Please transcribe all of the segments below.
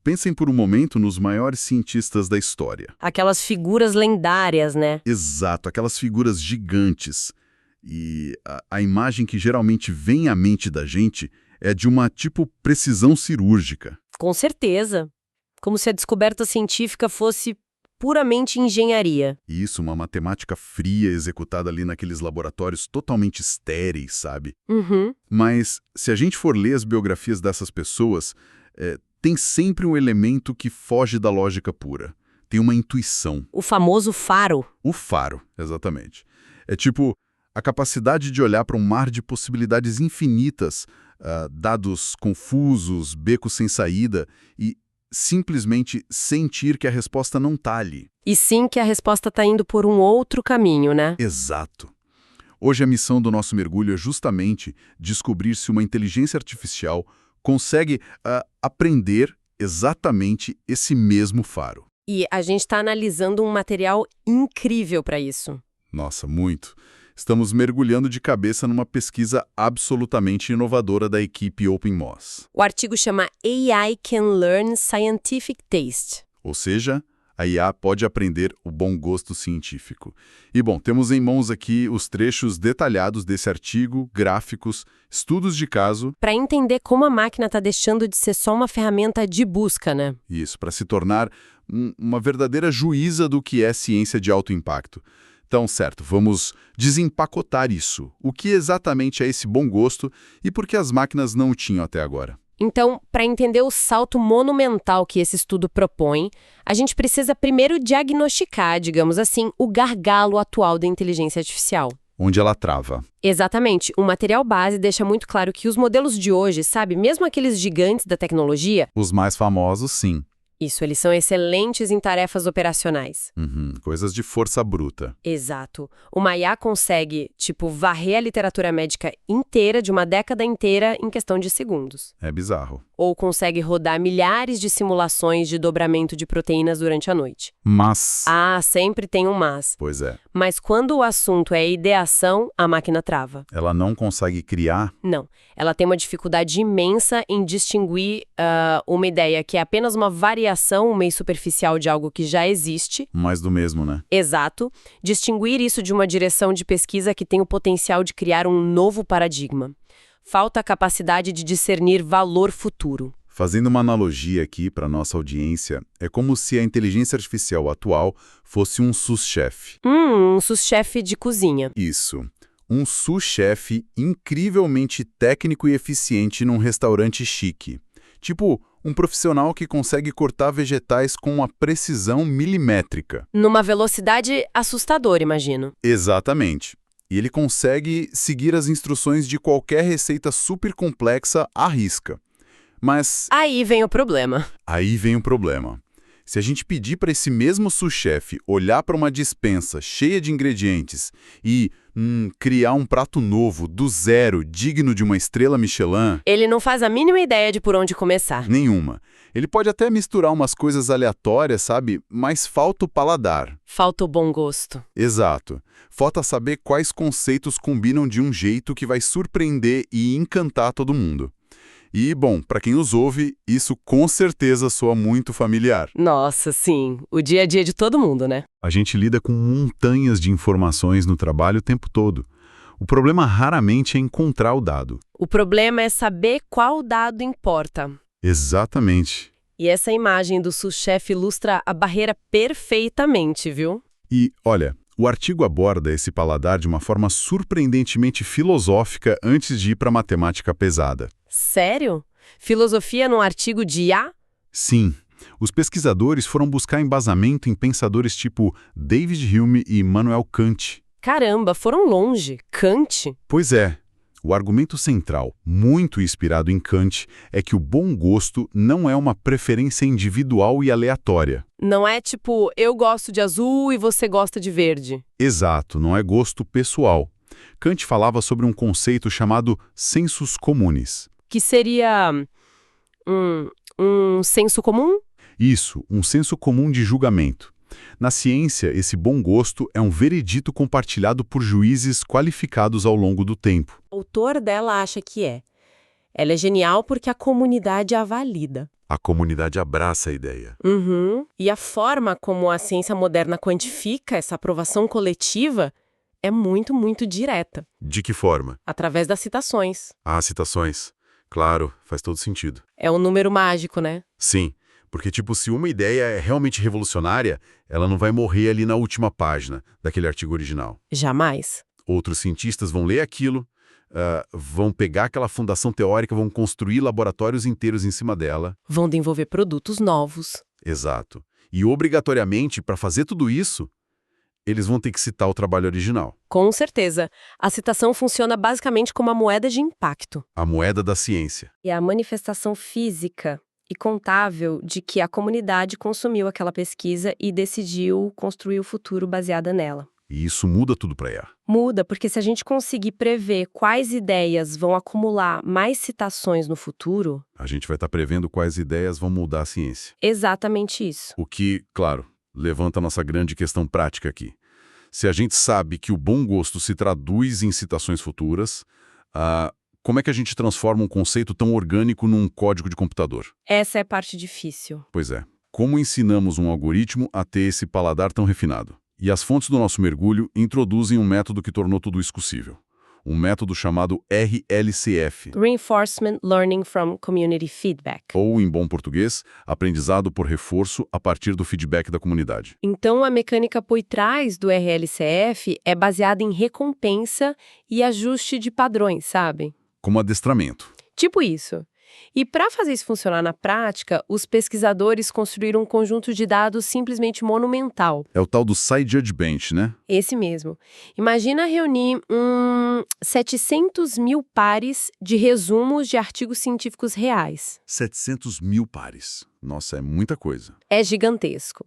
Pensem por um momento nos maiores cientistas da história. Aquelas figuras lendárias, né? Exato, aquelas figuras gigantes. E a imagem que geralmente vem à mente da gente é de uma, tipo, precisão cirúrgica. Com certeza. Como se a descoberta científica fosse puramente engenharia. Isso, uma matemática fria executada ali naqueles laboratórios totalmente estéreis, sabe? Uhum. Mas se a gente for ler as biografias dessas pessoas, tem sempre um elemento que foge da lógica pura. Tem uma intuição. O famoso faro. O faro, exatamente. É tipo a capacidade de olhar para um mar de possibilidades infinitas, dados confusos, becos sem saída, e simplesmente sentir que a resposta não está ali. E sim que a resposta está indo por um outro caminho, né? Exato. Hoje a missão do nosso mergulho é justamente descobrir se uma inteligência artificial consegue aprender exatamente esse mesmo faro. E a gente está analisando um material incrível para isso. Nossa, muito. Estamos mergulhando de cabeça numa pesquisa absolutamente inovadora da equipe OpenMOS. O artigo chama AI Can Learn Scientific Taste. Ou seja, a IA pode aprender o bom gosto científico. E, bom, temos em mãos aqui os trechos detalhados desse artigo, gráficos, estudos de caso. Para entender como a máquina está deixando de ser só uma ferramenta de busca, né? Isso, para se tornar uma verdadeira juíza do que é ciência de alto impacto. Então, certo, vamos desempacotar isso. O que exatamente é esse bom gosto e por que as máquinas não o tinham até agora? Então, para entender o salto monumental que esse estudo propõe, a gente precisa primeiro diagnosticar, digamos assim, o gargalo atual da inteligência artificial. Onde ela trava. Exatamente. O material base deixa muito claro que os modelos de hoje, sabe, mesmo aqueles gigantes da tecnologia... Os mais famosos, sim. Isso, eles são excelentes em tarefas operacionais. Coisas de força bruta. Exato. Uma IA consegue, varrer a literatura médica inteira de uma década inteira em questão de segundos. É bizarro. Ou consegue rodar milhares de simulações de dobramento de proteínas durante a noite. Mas... sempre tem um mas. Pois é. Mas quando o assunto é ideação, a máquina trava. Ela não consegue criar? Não. Ela tem uma dificuldade imensa em distinguir uma ideia que é apenas uma variação meio superficial de algo que já existe. Mais do mesmo, né? Exato. Distinguir isso de uma direção de pesquisa que tem o potencial de criar um novo paradigma. Falta a capacidade de discernir valor futuro. Fazendo uma analogia aqui para nossa audiência, é como se a inteligência artificial atual fosse um sous-chefe. Um sous-chefe de cozinha. Isso. Um sous-chefe incrivelmente técnico e eficiente num restaurante chique. Tipo, um profissional que consegue cortar vegetais com uma precisão milimétrica. Numa velocidade assustadora, imagino. Exatamente. E ele consegue seguir as instruções de qualquer receita super complexa à risca. Mas... Aí vem o problema. Aí vem o problema. Se a gente pedir para esse mesmo sous-chefe olhar para uma despensa cheia de ingredientes e criar um prato novo, do zero, digno de uma estrela Michelin... Ele não faz a mínima ideia de por onde começar. Nenhuma. Ele pode até misturar umas coisas aleatórias, sabe? Mas falta o paladar. Falta o bom gosto. Exato. Falta saber quais conceitos combinam de um jeito que vai surpreender e encantar todo mundo. E, bom, para quem nos ouve, isso com certeza soa muito familiar. Nossa, sim. O dia a dia de todo mundo, né? A gente lida com montanhas de informações no trabalho o tempo todo. O problema raramente é encontrar o dado. O problema é saber qual dado importa. Exatamente. E essa imagem do sous-chefe ilustra a barreira perfeitamente, viu? E, olha, o artigo aborda esse paladar de uma forma surpreendentemente filosófica antes de ir para a matemática pesada. Sério? Filosofia num artigo de IA? Sim. Os pesquisadores foram buscar embasamento em pensadores tipo David Hume e Immanuel Kant. Caramba, foram longe. Kant? Pois é. O argumento central, muito inspirado em Kant, é que o bom gosto não é uma preferência individual e aleatória. Não é tipo, eu gosto de azul e você gosta de verde. Exato, não é gosto pessoal. Kant falava sobre um conceito chamado sensus communis. Que seria um senso comum? Isso, um senso comum de julgamento. Na ciência, esse bom gosto é um veredito compartilhado por juízes qualificados ao longo do tempo. O autor dela acha que é. Ela é genial porque a comunidade a valida. A comunidade abraça a ideia. Uhum. E a forma como a ciência moderna quantifica essa aprovação coletiva é muito, muito direta, De que forma? através das citações. Ah, citações. Claro, faz todo sentido. É um número mágico, né? Sim, porque tipo, se uma ideia é realmente revolucionária, ela não vai morrer ali na última página daquele artigo original. Jamais. Outros cientistas vão ler aquilo, vão pegar aquela fundação teórica, vão construir laboratórios inteiros em cima dela. Vão desenvolver produtos novos. Exato. E obrigatoriamente, para fazer tudo isso, eles vão ter que citar o trabalho original. Com certeza. A citação funciona basicamente como a moeda de impacto. A moeda da ciência. É a manifestação física e contável de que a comunidade consumiu aquela pesquisa e decidiu construir o futuro baseada nela. E isso muda tudo para IA. Muda, porque se a gente conseguir prever quais ideias vão acumular mais citações no futuro, A gente vai estar prevendo quais ideias vão mudar a ciência. exatamente isso. O que, claro, levanta a nossa grande questão prática aqui. Se a gente sabe que o bom gosto se traduz em citações futuras, como é que a gente transforma um conceito tão orgânico num código de computador? Essa é a parte difícil. Pois é. Como ensinamos um algoritmo a ter esse paladar tão refinado? E as fontes do nosso mergulho introduzem um método que tornou tudo isso possível. Um método chamado RLCF, Reinforcement Learning from Community Feedback. ou, em bom português, aprendizado por reforço a partir do feedback da comunidade. Então, a mecânica por trás do RLCF é baseada em recompensa e ajuste de padrões, sabe? Como adestramento. Tipo isso. E para fazer isso funcionar na prática, os pesquisadores construíram um conjunto de dados simplesmente monumental. É o tal do Sci-Judge Bench, né? Esse mesmo. Imagina reunir 700 mil pares de resumos de artigos científicos reais. 700 mil pares. Nossa, é muita coisa. É gigantesco.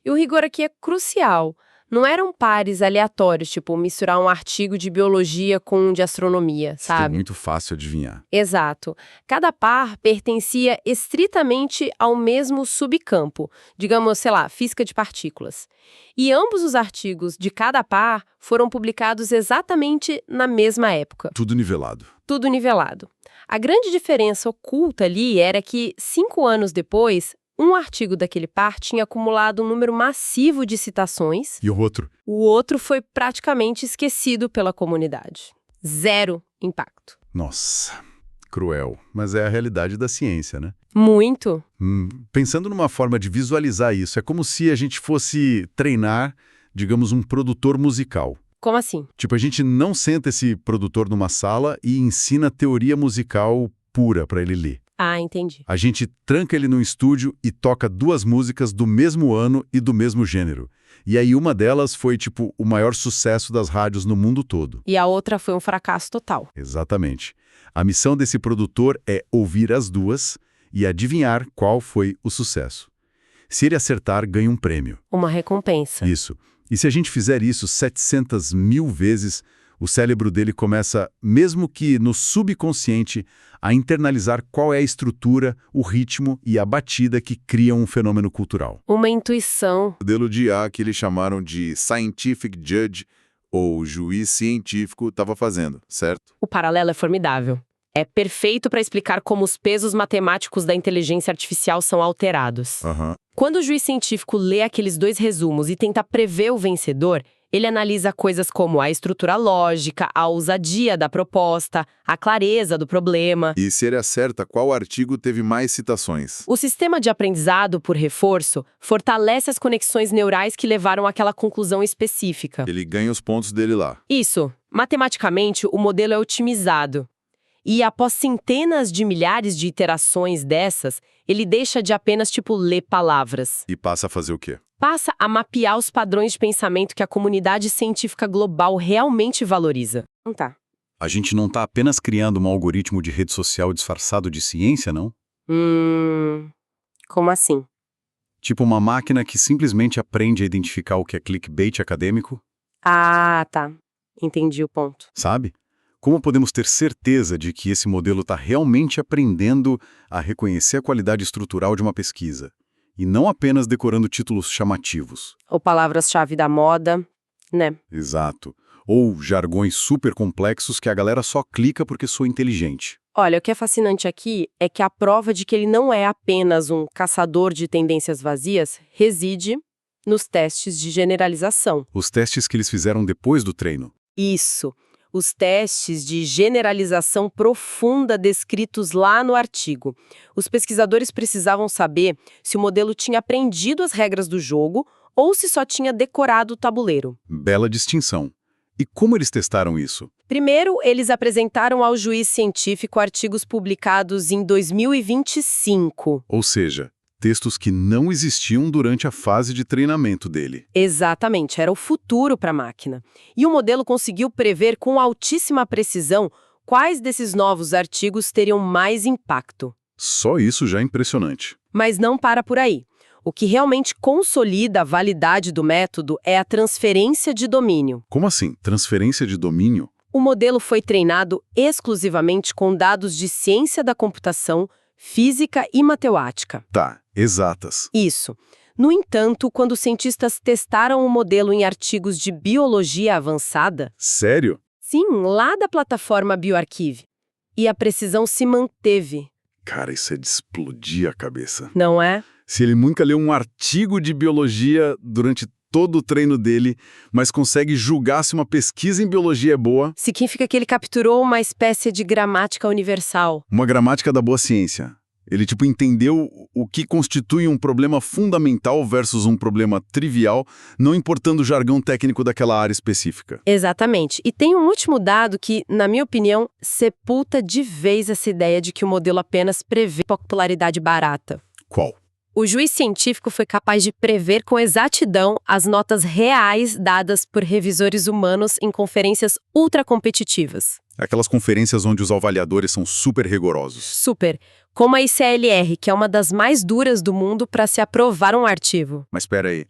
E o rigor aqui é crucial. Não eram pares aleatórios, tipo misturar um artigo de biologia com um de astronomia, Isso é sabe? muito fácil adivinhar. Exato. Cada par pertencia estritamente ao mesmo subcampo, digamos, sei lá, física de partículas. E ambos os artigos de cada par foram publicados exatamente na mesma época. Tudo nivelado. Tudo nivelado. A grande diferença oculta ali era que, 5 anos depois, um artigo daquele par tinha acumulado um número massivo de citações. E o outro? O outro foi praticamente esquecido pela comunidade. Zero impacto. Nossa, cruel. Mas é a realidade da ciência, né? Muito. Pensando numa forma de visualizar isso, é como se a gente fosse treinar, digamos, um produtor musical. Como assim? Tipo, a gente não senta esse produtor numa sala e ensina teoria musical pura para ele ler. Ah, entendi. A gente tranca ele num estúdio e toca 2 músicas do mesmo ano e do mesmo gênero. E aí uma delas foi, tipo, o maior sucesso das rádios no mundo todo. E a outra foi um fracasso total. Exatamente. A missão desse produtor é ouvir as 2 e adivinhar qual foi o sucesso. Se ele acertar, ganha um prêmio. Uma recompensa. Isso. E se a gente fizer isso 700 mil vezes, o cérebro dele começa, mesmo que no subconsciente, a internalizar qual é a estrutura, o ritmo e a batida que criam um fenômeno cultural. Uma intuição. O modelo de IA que eles chamaram de Scientific Judge, ou juiz científico, estava fazendo, certo? O paralelo é formidável. É perfeito para explicar como os pesos matemáticos da inteligência artificial são alterados. Quando o juiz científico lê aqueles 2 resumos e tenta prever o vencedor, ele analisa coisas como a estrutura lógica, a ousadia da proposta, a clareza do problema. E se ele acerta, qual artigo teve mais citações? O sistema de aprendizado por reforço fortalece as conexões neurais que levaram àquela conclusão específica. Ele ganha os pontos dele lá. Isso. Matematicamente, o modelo é otimizado. E após centenas de milhares de iterações dessas, ele deixa de apenas, ler palavras. E passa a fazer o quê? Passa a mapear os padrões de pensamento que a comunidade científica global realmente valoriza. Tá. A gente não está apenas criando um algoritmo de rede social disfarçado de ciência, não? Como assim? Tipo uma máquina que simplesmente aprende a identificar o que é clickbait acadêmico, Ah, tá. Entendi o ponto. sabe? Como podemos ter certeza de que esse modelo está realmente aprendendo a reconhecer a qualidade estrutural de uma pesquisa, e não apenas decorando títulos chamativos? Ou palavras-chave da moda, né? Exato. ou jargões super complexos que a galera só clica porque sou inteligente. Olha, o que é fascinante aqui é que a prova de que ele não é apenas um caçador de tendências vazias reside nos testes de generalização. Os testes que eles fizeram depois do treino. Isso, os testes de generalização profunda descritos lá no artigo. Os pesquisadores precisavam saber se o modelo tinha aprendido as regras do jogo ou se só tinha decorado o tabuleiro. Bela distinção. E como eles testaram isso? Primeiro, eles apresentaram ao juiz científico artigos publicados em 2025. Ou seja, textos que não existiam durante a fase de treinamento dele. Exatamente, era o futuro para a máquina. E o modelo conseguiu prever com altíssima precisão quais desses novos artigos teriam mais impacto. Só isso já é impressionante. Mas não para por aí. O que realmente consolida a validade do método é a transferência de domínio. Como assim? Transferência de domínio? O modelo foi treinado exclusivamente com dados de ciência da computação, física e matemática. Tá, exatas. Isso. No entanto, quando os cientistas testaram o modelo em artigos de biologia avançada... Sério? Sim, lá da plataforma BioArchive. E a precisão se manteve. Cara, isso é de explodir a cabeça. Não é? Se ele nunca leu um artigo de biologia durante todo o treino dele, mas consegue julgar se uma pesquisa em biologia é boa... Significa que ele capturou uma espécie de gramática universal. Uma gramática da boa ciência. Ele, entendeu o que constitui um problema fundamental versus um problema trivial, não importando o jargão técnico daquela área específica. Exatamente. E tem um último dado que, na minha opinião, sepulta de vez essa ideia de que o modelo apenas prevê popularidade barata. Qual? O juiz científico foi capaz de prever com exatidão as notas reais dadas por revisores humanos em conferências ultracompetitivas. Aquelas conferências onde os avaliadores são super rigorosos. Super. Como a ICLR, que é uma das mais duras do mundo para se aprovar um artigo. Mas espera aí.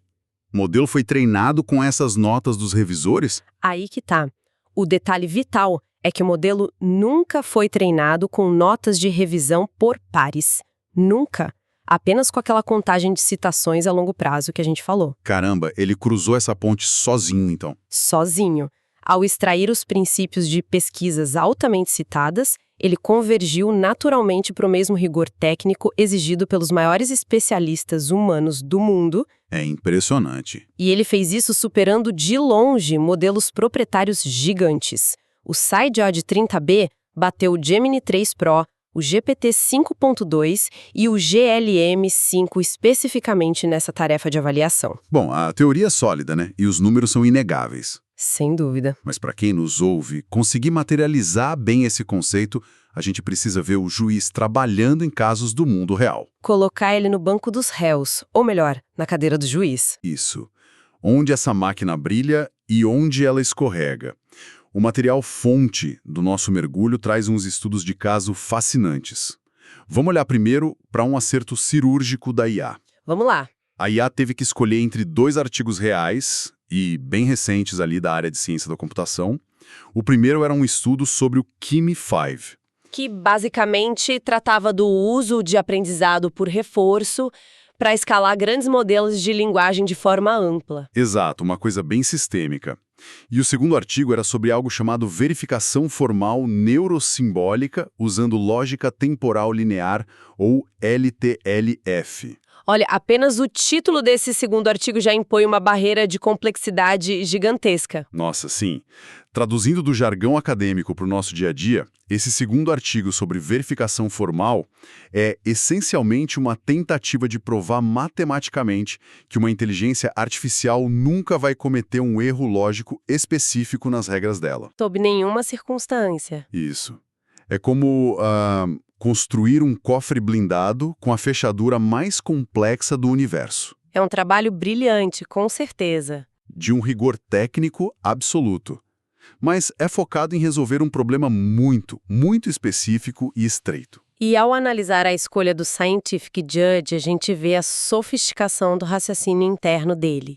O modelo foi treinado com essas notas dos revisores? Aí que tá. O detalhe vital é que o modelo nunca foi treinado com notas de revisão por pares. Nunca. Apenas com aquela contagem de citações a longo prazo que a gente falou. Caramba, ele cruzou essa ponte sozinho, então. Sozinho. Ao extrair os princípios de pesquisas altamente citadas, ele convergiu naturalmente para o mesmo rigor técnico exigido pelos maiores especialistas humanos do mundo. É impressionante. E ele fez isso superando de longe modelos proprietários gigantes. O SciDiode 30B bateu o Gemini 3 Pro, o GPT 5.2 e o GLM5 especificamente nessa tarefa de avaliação. Bom, a teoria é sólida, né? E os números são inegáveis. Sem dúvida. Mas para quem nos ouve, conseguir materializar bem esse conceito, a gente precisa ver o juiz trabalhando em casos do mundo real. Colocar ele no banco dos réus, ou melhor, na cadeira do juiz. Isso. Onde essa máquina brilha e onde ela escorrega. O material fonte do nosso mergulho traz uns estudos de caso fascinantes. Vamos olhar primeiro para um acerto cirúrgico da IA. Vamos lá. A IA teve que escolher entre 2 artigos reais e bem recentes ali da área de ciência da computação. O primeiro era um estudo sobre o Kimi-5. Que basicamente tratava do uso de aprendizado por reforço para escalar grandes modelos de linguagem de forma ampla. Exato, uma coisa bem sistêmica. E o segundo artigo era sobre algo chamado verificação formal neurosimbólica usando lógica temporal linear, ou LTLF. Olha, apenas o título desse segundo artigo já impõe uma barreira de complexidade gigantesca. Nossa, sim. Traduzindo do jargão acadêmico para o nosso dia a dia, esse segundo artigo sobre verificação formal é essencialmente uma tentativa de provar matematicamente que uma inteligência artificial nunca vai cometer um erro lógico específico nas regras dela. Sob nenhuma circunstância. Isso. É como construir um cofre blindado com a fechadura mais complexa do universo. É um trabalho brilhante, com certeza. De um rigor técnico absoluto. Mas é focado em resolver um problema muito, muito específico e estreito. E ao analisar a escolha do Scientific Judge, a gente vê a sofisticação do raciocínio interno dele.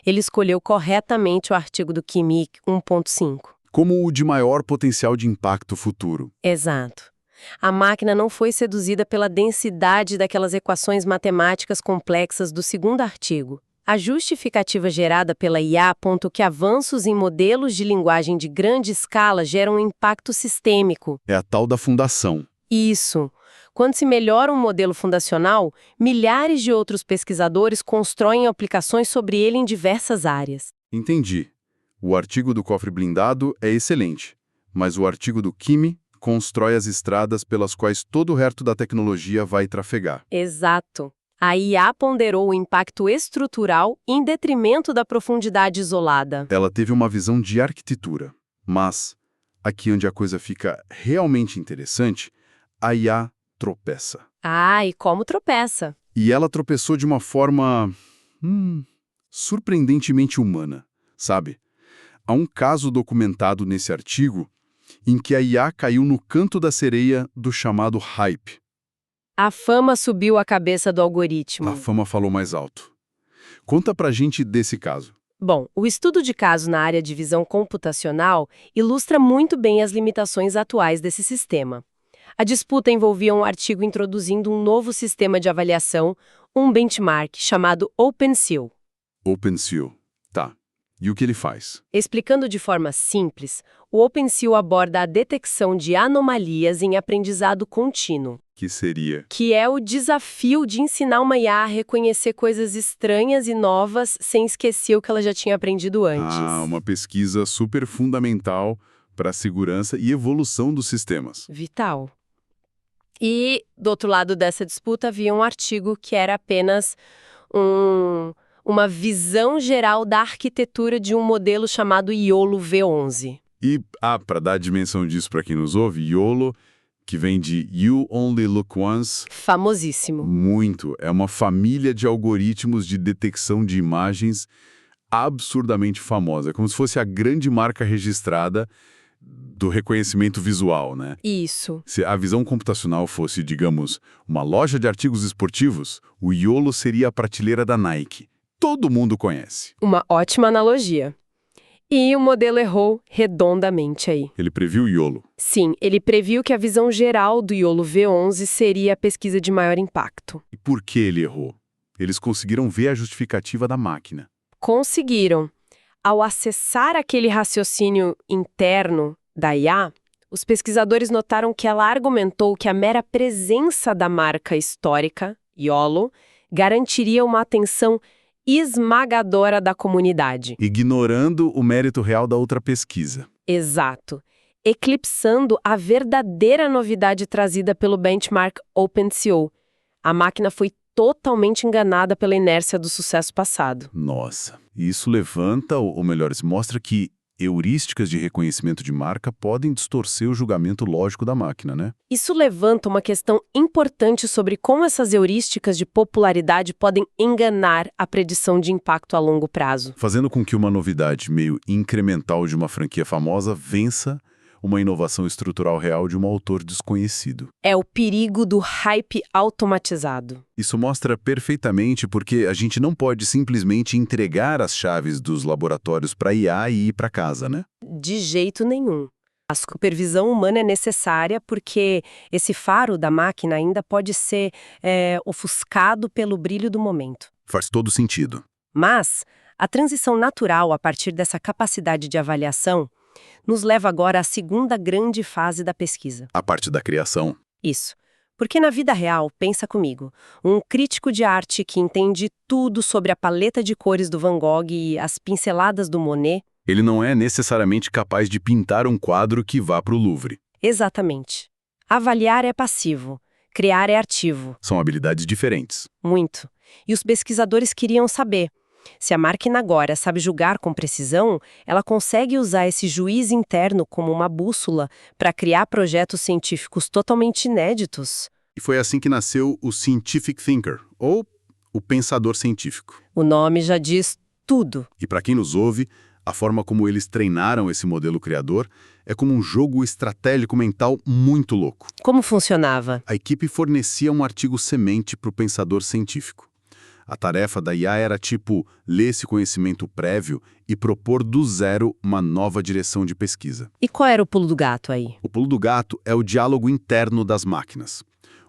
Ele escolheu corretamente o artigo do Kimi 1.5. Como o de maior potencial de impacto futuro. Exato. A máquina não foi seduzida pela densidade daquelas equações matemáticas complexas do segundo artigo. A justificativa gerada pela IA aponta que avanços em modelos de linguagem de grande escala geram um impacto sistêmico. É a tal da fundação. Isso. Quando se melhora um modelo fundacional, milhares de outros pesquisadores constroem aplicações sobre ele em diversas áreas. Entendi. O artigo do cofre blindado é excelente, mas o artigo do Kimi constrói as estradas pelas quais todo o resto da tecnologia vai trafegar. Exato. A IA ponderou o impacto estrutural em detrimento da profundidade isolada. Ela teve uma visão de arquitetura, mas aqui onde a coisa fica realmente interessante, a IA tropeça. Ah, e como tropeça? E ela tropeçou de uma forma surpreendentemente humana, sabe? Há um caso documentado nesse artigo em que a IA caiu no canto da sereia do chamado hype. A fama subiu a cabeça do algoritmo. A fama falou mais alto. Conta pra gente desse caso. Bom, o estudo de caso na área de visão computacional ilustra muito bem as limitações atuais desse sistema. A disputa envolvia um artigo introduzindo um novo sistema de avaliação, um benchmark chamado OpenSeal. OpenSeal. Tá. E o que ele faz? Explicando de forma simples, o OpenSeal aborda a detecção de anomalias em aprendizado contínuo. Que seria? Que é o desafio de ensinar uma IA a reconhecer coisas estranhas e novas sem esquecer o que ela já tinha aprendido antes. Ah, uma pesquisa super fundamental para a segurança e evolução dos sistemas. Vital. E, do outro lado dessa disputa, havia um artigo que era apenas uma visão geral da arquitetura de um modelo chamado YOLO V11. E, para dar a dimensão disso para quem nos ouve, YOLO, que vem de You Only Look Once. Famosíssimo. Muito. É uma família de algoritmos de detecção de imagens absurdamente famosa. Como se fosse a grande marca registrada do reconhecimento visual, né? Isso. Se a visão computacional fosse, digamos, uma loja de artigos esportivos, o YOLO seria a prateleira da Nike. Todo mundo conhece. Uma ótima analogia. E o modelo errou redondamente aí. Ele previu o YOLO. Sim, ele previu que a visão geral do YOLO V11 seria a pesquisa de maior impacto. E por que ele errou? Eles conseguiram ver a justificativa da máquina. Conseguiram. Ao acessar aquele raciocínio interno da IA, os pesquisadores notaram que ela argumentou que a mera presença da marca histórica, YOLO, garantiria uma atenção esmagadora da comunidade. Ignorando o mérito real da outra pesquisa. Exato. Eclipsando a verdadeira novidade trazida pelo benchmark OpenSeal. A máquina foi totalmente enganada pela inércia do sucesso passado. Nossa, isso levanta, ou melhor, isso mostra que heurísticas de reconhecimento de marca podem distorcer o julgamento lógico da máquina, né? Isso levanta uma questão importante sobre como essas heurísticas de popularidade podem enganar a predição de impacto a longo prazo. Fazendo com que uma novidade meio incremental de uma franquia famosa vença uma inovação estrutural real de um autor desconhecido. É o perigo do hype automatizado. Isso mostra perfeitamente porque a gente não pode simplesmente entregar as chaves dos laboratórios para IA e ir para casa, né? De jeito nenhum. A supervisão humana é necessária porque esse faro da máquina ainda pode ser ofuscado pelo brilho do momento. Faz todo sentido. Mas a transição natural a partir dessa capacidade de avaliação nos leva agora à segunda grande fase da pesquisa. A parte da criação. Isso. Porque na vida real, pensa comigo, um crítico de arte que entende tudo sobre a paleta de cores do Van Gogh e as pinceladas do Monet... Ele não é necessariamente capaz de pintar um quadro que vá para o Louvre. Exatamente. Avaliar é passivo, criar é ativo. São habilidades diferentes. Muito. E os pesquisadores queriam saber... Se a máquina agora sabe julgar com precisão, ela consegue usar esse juiz interno como uma bússola para criar projetos científicos totalmente inéditos. E foi assim que nasceu o Scientific Thinker, ou o pensador científico. O nome já diz tudo. E para quem nos ouve, a forma como eles treinaram esse modelo criador é como um jogo estratégico mental muito louco. Como funcionava? A equipe fornecia um artigo semente para o pensador científico. A tarefa da IA era tipo ler esse conhecimento prévio e propor do zero uma nova direção de pesquisa. E qual era o pulo do gato aí? O pulo do gato é o diálogo interno das máquinas.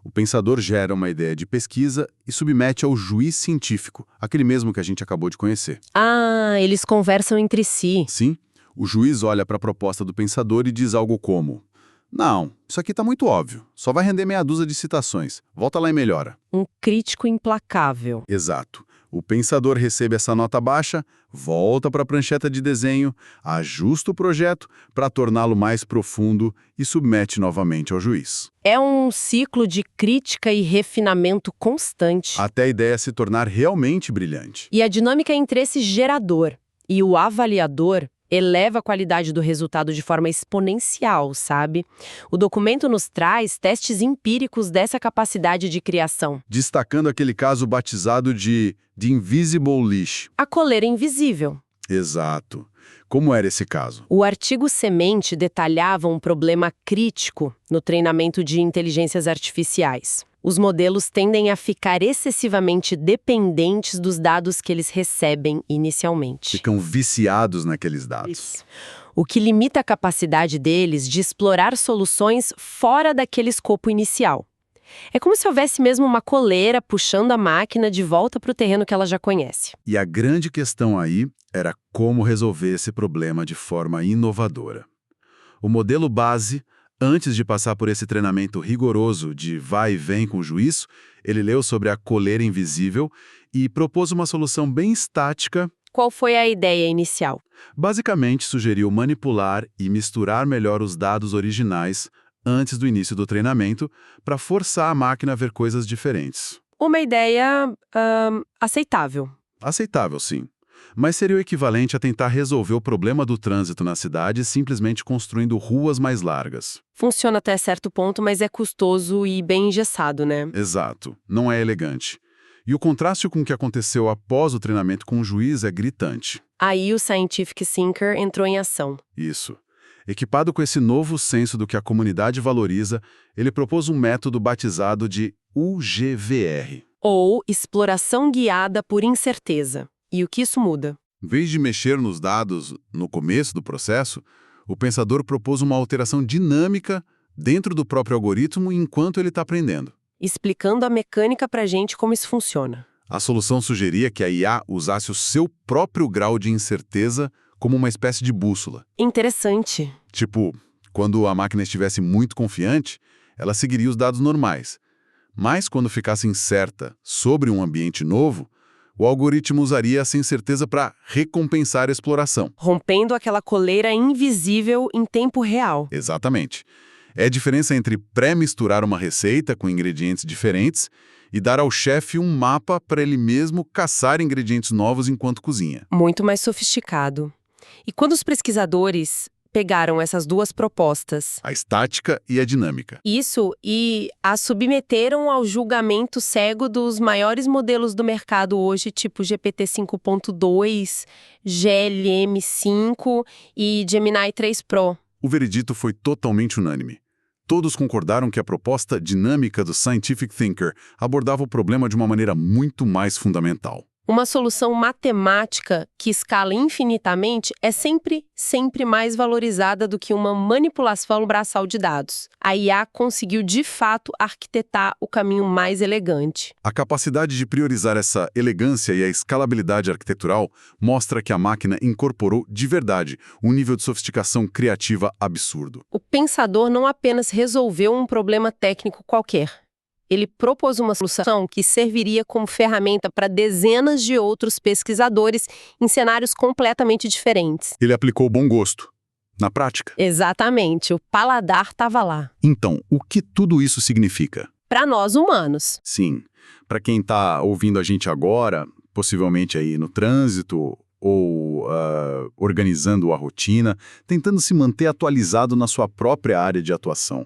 O pensador gera uma ideia de pesquisa e submete ao juiz científico, aquele mesmo que a gente acabou de conhecer. Ah, eles conversam entre si. Sim, o juiz olha para a proposta do pensador e diz algo como: não, isso aqui está muito óbvio, só vai render meia dúzia de citações, volta lá e melhora. Um crítico implacável. Exato. O pensador recebe essa nota baixa, volta para a prancheta de desenho, ajusta o projeto para torná-lo mais profundo e submete novamente ao juiz. É um ciclo de crítica e refinamento constante. Até a ideia se tornar realmente brilhante. E a dinâmica entre esse gerador e o avaliador eleva a qualidade do resultado de forma exponencial, sabe? O documento nos traz testes empíricos dessa capacidade de criação. Destacando aquele caso batizado de The Invisible Leash. A coleira invisível. Exato. Como era esse caso? O artigo semente detalhava um problema crítico no treinamento de inteligências artificiais. Os modelos tendem a ficar excessivamente dependentes dos dados que eles recebem inicialmente. Ficam viciados naqueles dados. Isso. O que limita a capacidade deles de explorar soluções fora daquele escopo inicial. É como se houvesse mesmo uma coleira puxando a máquina de volta para o terreno que ela já conhece. E a grande questão aí era como resolver esse problema de forma inovadora. O modelo base, antes de passar por esse treinamento rigoroso de vai e vem com o juízo, ele leu sobre a coleira invisível e propôs uma solução bem estática. Qual foi a ideia inicial? Basicamente, sugeriu manipular e misturar melhor os dados originais antes do início do treinamento para forçar a máquina a ver coisas diferentes. Uma ideia aceitável. Aceitável, sim. Mas seria o equivalente a tentar resolver o problema do trânsito na cidade simplesmente construindo ruas mais largas. Funciona até certo ponto, mas é custoso e bem engessado, né? Exato. Não é elegante. E o contraste com o que aconteceu após o treinamento com o juiz é gritante. Aí o Scientific Thinker entrou em ação. Isso. Equipado com esse novo senso do que a comunidade valoriza, ele propôs um método batizado de UGVR. Ou exploração guiada por incerteza. E o que isso muda? Em vez de mexer nos dados no começo do processo, o pensador propôs uma alteração dinâmica dentro do próprio algoritmo enquanto ele está aprendendo. Explicando a mecânica pra gente como isso funciona. A solução sugeria que a IA usasse o seu próprio grau de incerteza como uma espécie de bússola. Interessante. Tipo, quando a máquina estivesse muito confiante, ela seguiria os dados normais. Mas quando ficasse incerta sobre um ambiente novo, o algoritmo usaria essa incerteza para recompensar a exploração. Rompendo aquela coleira invisível em tempo real. Exatamente. É a diferença entre pré-misturar uma receita com ingredientes diferentes e dar ao chefe um mapa para ele mesmo caçar ingredientes novos enquanto cozinha. Muito mais sofisticado. E quando os pesquisadores pegaram essas duas propostas, A estática e a dinâmica. isso e a submeteram ao julgamento cego dos maiores modelos do mercado hoje, tipo GPT 5.2, GLM5 e Gemini 3 Pro. O veredito foi totalmente unânime. Todos concordaram que a proposta dinâmica do Scientific Thinker abordava o problema de uma maneira muito mais fundamental. Uma solução matemática que escala infinitamente é sempre mais valorizada do que uma manipulação braçal de dados. A IA conseguiu, de fato, arquitetar o caminho mais elegante. A capacidade de priorizar essa elegância e a escalabilidade arquitetural mostra que a máquina incorporou, de verdade, um nível de sofisticação criativa absurdo. O pensador não apenas resolveu um problema técnico qualquer. Ele propôs uma solução que serviria como ferramenta para dezenas de outros pesquisadores em cenários completamente diferentes. Ele aplicou bom gosto. Na prática. Exatamente, o paladar estava lá. Então, o que tudo isso significa? Para nós humanos. Sim, para quem está ouvindo a gente agora, possivelmente aí no trânsito ou organizando a rotina, tentando se manter atualizado na sua própria área de atuação.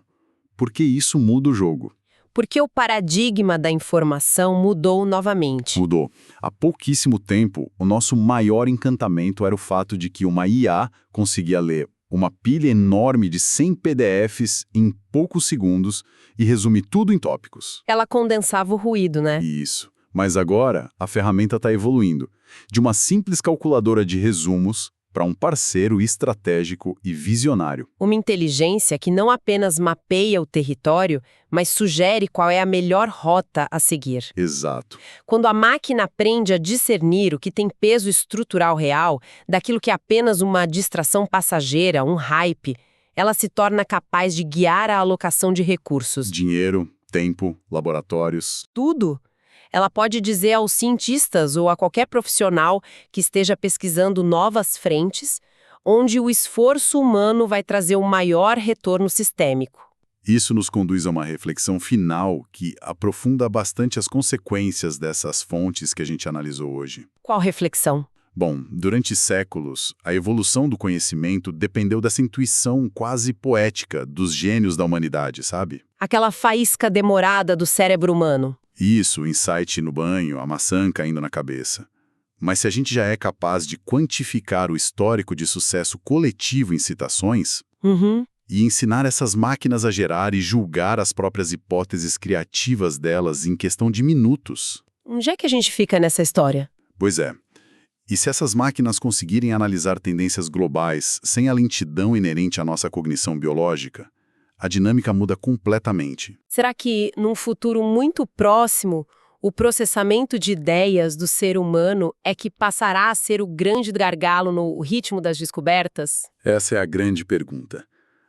Porque isso muda o jogo. Porque o paradigma da informação mudou novamente. Mudou. Há pouquíssimo tempo, o nosso maior encantamento era o fato de que uma IA conseguia ler uma pilha enorme de 100 PDFs em poucos segundos e resumir tudo em tópicos. Ela condensava o ruído, né? Isso. Mas agora, a ferramenta está evoluindo. De uma simples calculadora de resumos, para um parceiro estratégico e visionário. Uma inteligência que não apenas mapeia o território, mas sugere qual é a melhor rota a seguir. Exato. Quando a máquina aprende a discernir o que tem peso estrutural real daquilo que é apenas uma distração passageira, um hype, ela se torna capaz de guiar a alocação de recursos. Dinheiro, tempo, laboratórios. Tudo. Ela pode dizer aos cientistas ou a qualquer profissional que esteja pesquisando novas frentes, onde o esforço humano vai trazer o maior retorno sistêmico. Isso nos conduz a uma reflexão final que aprofunda bastante as consequências dessas fontes que a gente analisou hoje. Qual reflexão? Bom, durante séculos, a evolução do conhecimento dependeu dessa intuição quase poética dos gênios da humanidade, sabe? Aquela faísca demorada do cérebro humano. Isso, o insight no banho, a maçã caindo na cabeça. Mas se a gente já é capaz de quantificar o histórico de sucesso coletivo em citações, e ensinar essas máquinas a gerar e julgar as próprias hipóteses criativas delas em questão de minutos. Onde é que a gente fica nessa história? Pois é. E se essas máquinas conseguirem analisar tendências globais sem a lentidão inerente à nossa cognição biológica, a dinâmica muda completamente. Será que, num futuro muito próximo, o processamento de ideias do ser humano é que passará a ser o grande gargalo no ritmo das descobertas? Essa é a grande pergunta.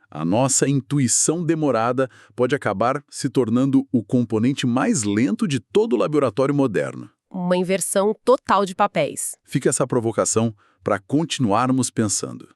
A nossa intuição demorada pode acabar se tornando o componente mais lento de todo o laboratório moderno. Uma inversão total de papéis. Fica essa provocação para continuarmos pensando.